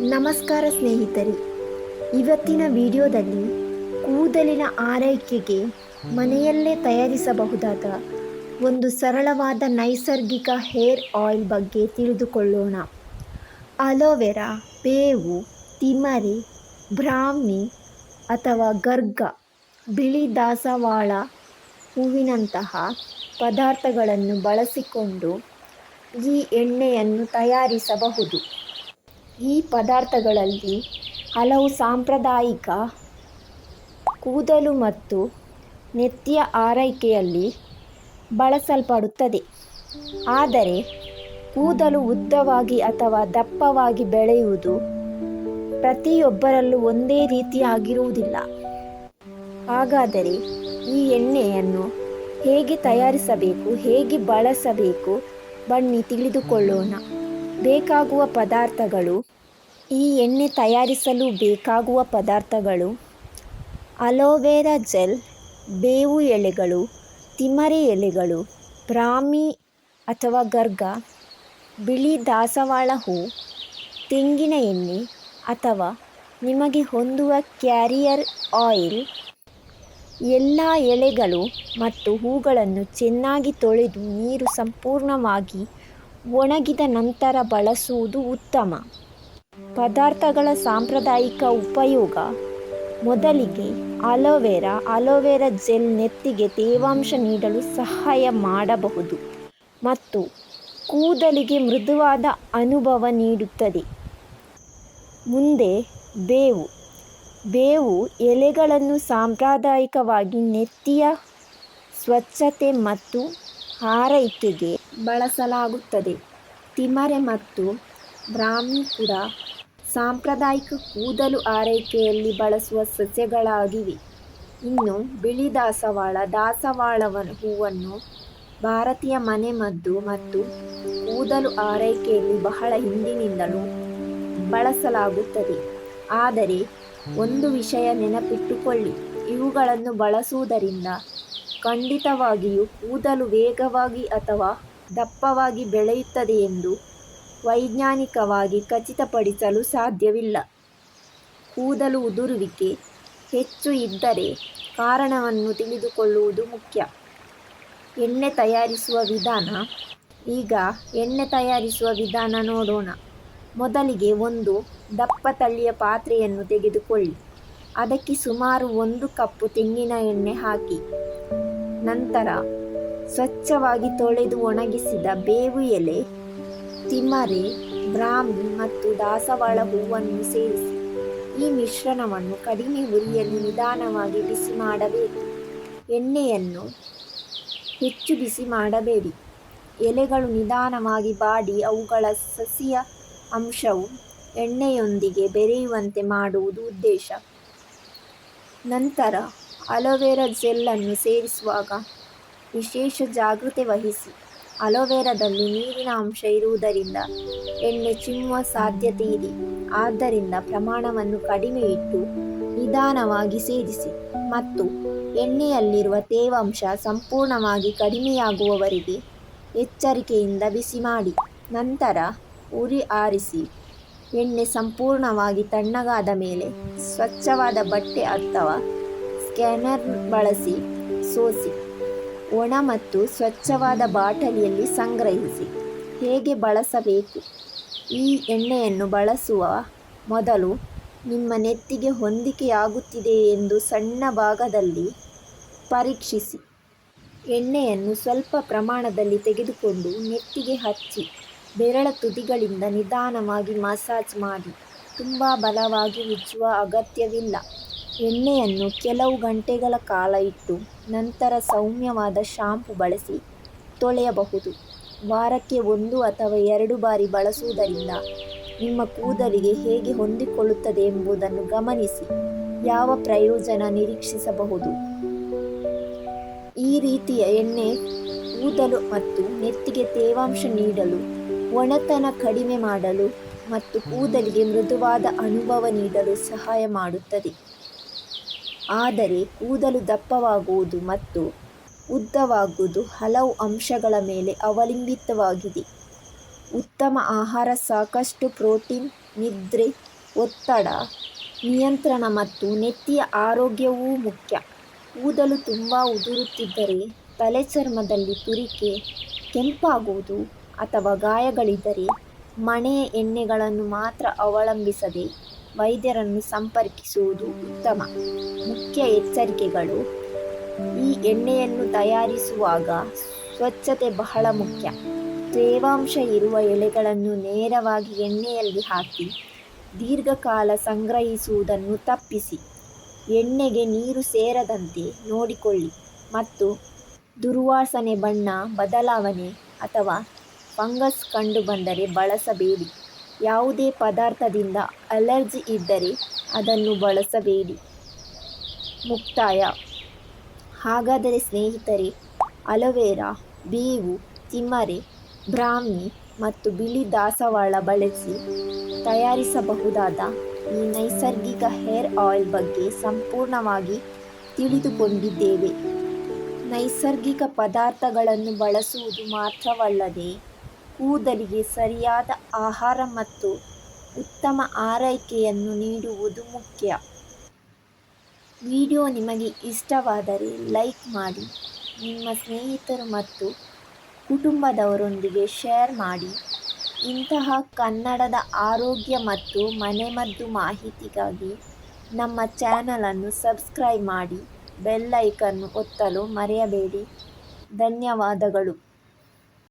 ನಮಸ್ಕಾರ ಸ್ನೇಹಿತರೆ, ಇವತ್ತಿನ ವಿಡಿಯೋದಲ್ಲಿ ಕೂದಲಿನ ಆರೈಕೆಗೆ ಮನೆಯಲ್ಲೇ ತಯಾರಿಸಬಹುದಾದ ಒಂದು ಸರಳವಾದ ನೈಸರ್ಗಿಕ ಹೇರ್ ಆಯಿಲ್ ಬಗ್ಗೆ ತಿಳಿದುಕೊಳ್ಳೋಣ. ಅಲೋವೆರಾ, ಬೇವು, ತಿಮರೆ, ಬ್ರಾಹ್ಮಿ ಅಥವಾ ಗರ್ಗ, ಬಿಳಿ ದಾಸವಾಳ ಹೂವಿನಂತಹ ಪದಾರ್ಥಗಳನ್ನು ಬಳಸಿಕೊಂಡು ಈ ಎಣ್ಣೆಯನ್ನು ತಯಾರಿಸಬಹುದು. ಈ ಪದಾರ್ಥಗಳಲ್ಲಿ ಹಲವು ಸಾಂಪ್ರದಾಯಿಕ ಕೂದಲು ಮತ್ತು ನೆತ್ತಿಯ ಆರೈಕೆಯಲ್ಲಿ ಬಳಸಲ್ಪಡುತ್ತದೆ. ಆದರೆ ಕೂದಲು ಉದ್ದವಾಗಿ ಅಥವಾ ದಪ್ಪವಾಗಿ ಬೆಳೆಯುವುದು ಪ್ರತಿಯೊಬ್ಬರಲ್ಲೂ ಒಂದೇ ರೀತಿಯಾಗಿರುವುದಿಲ್ಲ. ಹಾಗಾದರೆ ಈ ಎಣ್ಣೆಯನ್ನು ಹೇಗೆ ತಯಾರಿಸಬೇಕು, ಹೇಗೆ ಬಳಸಬೇಕು, ಬನ್ನಿ ತಿಳಿದುಕೊಳ್ಳೋಣ. ಬೇಕಾಗುವ ಪದಾರ್ಥಗಳು: ಈ ಎಣ್ಣೆ ತಯಾರಿಸಲು ಬೇಕಾಗುವ ಪದಾರ್ಥಗಳು: ಅಲೋವೆರಾ ಜೆಲ್, ಬೇವು ಎಲೆಗಳು, ತಿಮರೆ ಎಲೆಗಳು, ಬ್ರಾಹ್ಮಿ ಅಥವಾ ಗರ್ಗ, ಬಿಳಿ ದಾಸವಾಳ ಹೂ, ತೆಂಗಿನ ಎಣ್ಣೆ ಅಥವಾ ನಿಮಗೆ ಹೊಂದುವ ಕ್ಯಾರಿಯರ್ ಆಯಿಲ್. ಎಲ್ಲ ಎಲೆಗಳು ಮತ್ತು ಹೂಗಳನ್ನು ಚೆನ್ನಾಗಿ ತೊಳೆದು ನೀರು ಸಂಪೂರ್ಣವಾಗಿ ಒಣಗಿದ ನಂತರ ಬಳಸುವುದು ಉತ್ತಮ. ಪದಾರ್ಥಗಳ ಸಾಂಪ್ರದಾಯಿಕ ಉಪಯೋಗ: ಮೊದಲಿಗೆ ಅಲೋವೆರಾ ಜೆಲ್ ನೆತ್ತಿಗೆ ತೇವಾಂಶ ನೀಡಲು ಸಹಾಯ ಮಾಡಬಹುದು ಮತ್ತು ಕೂದಲಿಗೆ ಮೃದುವಾದ ಅನುಭವ ನೀಡುತ್ತದೆ. ಮುಂದೆ ಬೇವು ಎಲೆಗಳನ್ನು ಸಾಂಪ್ರದಾಯಿಕವಾಗಿ ನೆತ್ತಿಯ ಸ್ವಚ್ಛತೆ ಮತ್ತು ಆರೈಕೆಗೆ ಬಳಸಲಾಗುತ್ತದೆ. ತಿಮರೆ ಮತ್ತು ಬ್ರಾಹ್ಮಿ ಕೂಡ ಸಾಂಪ್ರದಾಯಿಕ ಕೂದಲು ಆರೈಕೆಯಲ್ಲಿ ಬಳಸುವ ಸಸ್ಯಗಳಾಗಿವೆ. ಇನ್ನು ಬಿಳಿ ದಾಸವಾಳ ಹೂವನ್ನು ಭಾರತೀಯ ಮನೆಮದ್ದು ಮತ್ತು ಕೂದಲು ಆರೈಕೆಯಲ್ಲಿ ಬಹಳ ಹಿಂದಿನಿಂದಲೂ ಬಳಸಲಾಗುತ್ತದೆ. ಆದರೆ ಒಂದು ವಿಷಯ ನೆನಪಿಟ್ಟುಕೊಳ್ಳಿ, ಇವುಗಳನ್ನು ಬಳಸುವುದರಿಂದ ಖಂಡಿತವಾಗಿಯೂ ಕೂದಲು ವೇಗವಾಗಿ ಅಥವಾ ದಪ್ಪವಾಗಿ ಬೆಳೆಯುತ್ತದೆ ಎಂದು ವೈಜ್ಞಾನಿಕವಾಗಿ ಖಚಿತಪಡಿಸಲು ಸಾಧ್ಯವಿಲ್ಲ. ಕೂದಲು ಉದುರುವಿಕೆ ಹೆಚ್ಚು ಇದ್ದರೆ ಕಾರಣವನ್ನು ತಿಳಿದುಕೊಳ್ಳುವುದು ಮುಖ್ಯ. ಎಣ್ಣೆ ತಯಾರಿಸುವ ವಿಧಾನ: ಈಗ ಎಣ್ಣೆ ತಯಾರಿಸುವ ವಿಧಾನ ನೋಡೋಣ. ಮೊದಲಿಗೆ ಒಂದು ದಪ್ಪ ತಳಿಯ ಪಾತ್ರೆಯನ್ನು ತೆಗೆದುಕೊಳ್ಳಿ. ಅದಕ್ಕೆ ಸುಮಾರು 1 ಕಪ್ ತೆಂಗಿನ ಎಣ್ಣೆ ಹಾಕಿ. ನಂತರ ಸ್ವಚ್ಛವಾಗಿ ತೊಳೆದು ಒಣಗಿಸಿದ ಬೇವು ಎಲೆ, ತಿಮರೆ, ಬ್ರಾಹ್ಮಿ ಮತ್ತು ದಾಸವಾಳ ಹೂವನ್ನು ಸೇರಿಸಿ. ಈ ಮಿಶ್ರಣವನ್ನು ಕಡಿಮೆ ಉರಿಯಲ್ಲಿ ನಿಧಾನವಾಗಿ ಬಿಸಿ ಮಾಡಬೇಕು. ಎಣ್ಣೆಯನ್ನು ಹೆಚ್ಚು ಬಿಸಿ ಮಾಡಬೇಡಿ. ಎಲೆಗಳು ನಿಧಾನವಾಗಿ ಬಾಡಿ ಅವುಗಳ ಸಸಿಯ ಅಂಶವು ಎಣ್ಣೆಯೊಂದಿಗೆ ಬೆರೆಯುವಂತೆ ಮಾಡುವುದು ಉದ್ದೇಶ. ನಂತರ ಅಲೋವೆರಾ ಜೆಲ್ ಅನ್ನು ಸೇರಿಸುವಾಗ ವಿಶೇಷ ಜಾಗೃತೆ ವಹಿಸಿ. ಅಲೋವೆರಾದಲ್ಲಿ ನೀರಿನ ಅಂಶ ಇರುವುದರಿಂದ ಎಣ್ಣೆ ಚಿಮ್ಮುವ ಸಾಧ್ಯತೆ ಇದೆ. ಆದ್ದರಿಂದ ಪ್ರಮಾಣವನ್ನು ಕಡಿಮೆ ಇಟ್ಟು ನಿಧಾನವಾಗಿ ಸೇರಿಸಿ ಮತ್ತು ಎಣ್ಣೆಯಲ್ಲಿರುವ ತೇವಾಂಶ ಸಂಪೂರ್ಣವಾಗಿ ಕಡಿಮೆಯಾಗುವವರೆಗೆ ಎಚ್ಚರಿಕೆಯಿಂದ ಬಿಸಿ ಮಾಡಿ. ನಂತರ ಉರಿ ಆರಿಸಿ. ಎಣ್ಣೆ ಸಂಪೂರ್ಣವಾಗಿ ತಣ್ಣಗಾದ ಮೇಲೆ ಸ್ವಚ್ಛವಾದ ಬಟ್ಟೆ ಅಥವಾ ಸ್ಕ್ಯಾನರ್ ಬಳಸಿ ಸೋಸಿ. ಒಣ ಮತ್ತು ಸ್ವಚ್ಛವಾದ ಬಾಟಲಿಯಲ್ಲಿ ಸಂಗ್ರಹಿಸಿ. ಹೇಗೆ ಬಳಸಬೇಕು: ಈ ಎಣ್ಣೆಯನ್ನು ಬಳಸುವ ಮೊದಲು ನಿಮ್ಮ ನೆತ್ತಿಗೆ ಹೊಂದಿಕೆಯಾಗುತ್ತಿದೆಯೇ ಎಂದು ಸಣ್ಣ ಭಾಗದಲ್ಲಿ ಪರೀಕ್ಷಿಸಿ. ಎಣ್ಣೆಯನ್ನು ಸ್ವಲ್ಪ ಪ್ರಮಾಣದಲ್ಲಿ ತೆಗೆದುಕೊಂಡು ನೆತ್ತಿಗೆ ಹಚ್ಚಿ ಬೆರಳ ತುದಿಗಳಿಂದ ನಿಧಾನವಾಗಿ ಮಸಾಜ್ ಮಾಡಿ. ತುಂಬ ಬಲವಾಗಿ ಉಜ್ಜುವ ಅಗತ್ಯವಿಲ್ಲ. ಎಣ್ಣೆಯನ್ನು ಕೆಲವು ಗಂಟೆಗಳ ಕಾಲ ಇಟ್ಟು ನಂತರ ಸೌಮ್ಯವಾದ ಶಾಂಪೂ ಬಳಸಿ ತೊಳೆಯಬಹುದು. ವಾರಕ್ಕೆ 1 ಅಥವಾ 2 ಬಾರಿ ಬಳಸುವುದರಿಂದ ನಿಮ್ಮ ಕೂದಲಿಗೆ ಹೇಗೆ ಹೊಂದಿಕೊಳ್ಳುತ್ತದೆ ಎಂಬುದನ್ನು ಗಮನಿಸಿ ಯಾವ ಪ್ರಯೋಜನ ನಿರೀಕ್ಷಿಸಬಹುದು. ಈ ರೀತಿಯ ಎಣ್ಣೆ ಕೂದಲು ಮತ್ತು ನೆತ್ತಿಗೆ ತೇವಾಂಶ ನೀಡಲು, ಒಣತನ ಕಡಿಮೆ ಮಾಡಲು ಮತ್ತು ಕೂದಲಿಗೆ ಮೃದುವಾದ ಅನುಭವ ನೀಡಲು ಸಹಾಯ ಮಾಡುತ್ತದೆ. ಆದರೆ ಕೂದಲು ದಪ್ಪವಾಗುವುದು ಮತ್ತು ಉದ್ದವಾಗುವುದು ಹಲವು ಅಂಶಗಳ ಮೇಲೆ ಅವಲಂಬಿತವಾಗಿದೆ. ಉತ್ತಮ ಆಹಾರ, ಸಾಕಷ್ಟು ಪ್ರೋಟೀನ್ ನಿದ್ರೆ, ಒತ್ತಡ ನಿಯಂತ್ರಣ ಮತ್ತು ನೆತ್ತಿಯ ಆರೋಗ್ಯವೂ ಮುಖ್ಯ. ಕೂದಲು ತುಂಬ ಉದುರುತ್ತಿದ್ದರೆ, ತಲೆ ಚರ್ಮದಲ್ಲಿ ತುರಿಕೆ, ಕೆಂಪಾಗುವುದು ಅಥವಾ ಗಾಯಗಳಿದ್ದರೆ ಮನೆಯ ಎಣ್ಣೆಗಳನ್ನು ಮಾತ್ರ ಅವಲಂಬಿಸದೆ ವೈದ್ಯರನ್ನು ಸಂಪರ್ಕಿಸುವುದು ಉತ್ತಮ. ಮುಖ್ಯ ಎಚ್ಚರಿಕೆಗಳು: ಈ ಎಣ್ಣೆಯನ್ನು ತಯಾರಿಸುವಾಗ ಸ್ವಚ್ಛತೆ ಬಹಳ ಮುಖ್ಯ. ತೇವಾಂಶ ಇರುವ ಎಲೆಗಳನ್ನು ನೇರವಾಗಿ ಎಣ್ಣೆಯಲ್ಲಿ ಹಾಕಿ ದೀರ್ಘಕಾಲ ಸಂಗ್ರಹಿಸುವುದನ್ನು ತಪ್ಪಿಸಿ. ಎಣ್ಣೆಗೆ ನೀರು ಸೇರದಂತೆ ನೋಡಿಕೊಳ್ಳಿ ಮತ್ತು ದುರ್ವಾಸನೆ, ಬಣ್ಣ ಬದಲಾವಣೆ ಅಥವಾ ಫಂಗಸ್ ಕಂಡುಬಂದರೆ ಬಳಸಬೇಡಿ. ಯಾವುದೇ ಪದಾರ್ಥದಿಂದ ಅಲರ್ಜಿ ಇದ್ದರೆ ಅದನ್ನು ಬಳಸಬೇಡಿ. ಮುಕ್ತಾಯ. ಹಾಗಾದರೆ ಸ್ನೇಹಿತರೆ, ಅಲೋವೆರಾ, ಬೇವು, ತಿಮ್ಮರೆ, ಬ್ರಾಹ್ಮಿ ಮತ್ತು ಬಿಳಿ ದಾಸವಾಳ ಬಳಸಿ ತಯಾರಿಸಬಹುದಾದ ಈ ನೈಸರ್ಗಿಕ ಹೇರ್ ಆಯಿಲ್ ಬಗ್ಗೆ ಸಂಪೂರ್ಣವಾಗಿ ತಿಳಿದುಕೊಂಡಿದ್ದೇವೆ. ನೈಸರ್ಗಿಕ ಪದಾರ್ಥಗಳನ್ನು ಬಳಸುವುದು ಮಾತ್ರವಲ್ಲದೆ ಕೂದಲಿಗೆ ಸರಿಯಾದ ಆಹಾರ ಮತ್ತು ಉತ್ತಮ ಆರೈಕೆಯನ್ನು ನೀಡುವುದು ಮುಖ್ಯ. ವಿಡಿಯೋ ನಿಮಗೆ ಇಷ್ಟವಾದರೆ ಲೈಕ್ ಮಾಡಿ, ನಿಮ್ಮ ಸ್ನೇಹಿತರು ಮತ್ತು ಕುಟುಂಬದವರೊಂದಿಗೆ ಶೇರ್ ಮಾಡಿ. ಇಂತಹ ಕನ್ನಡದ ಆರೋಗ್ಯ ಮತ್ತು ಮನೆಮದ್ದು ಮಾಹಿತಿಗಾಗಿ ನಮ್ಮ ಚಾನಲನ್ನು ಸಬ್ಸ್ಕ್ರೈಬ್ ಮಾಡಿ, ಬೆಲ್ ಐಕನ್ ಒತ್ತಲು ಮರೆಯಬೇಡಿ. ಧನ್ಯವಾದಗಳು.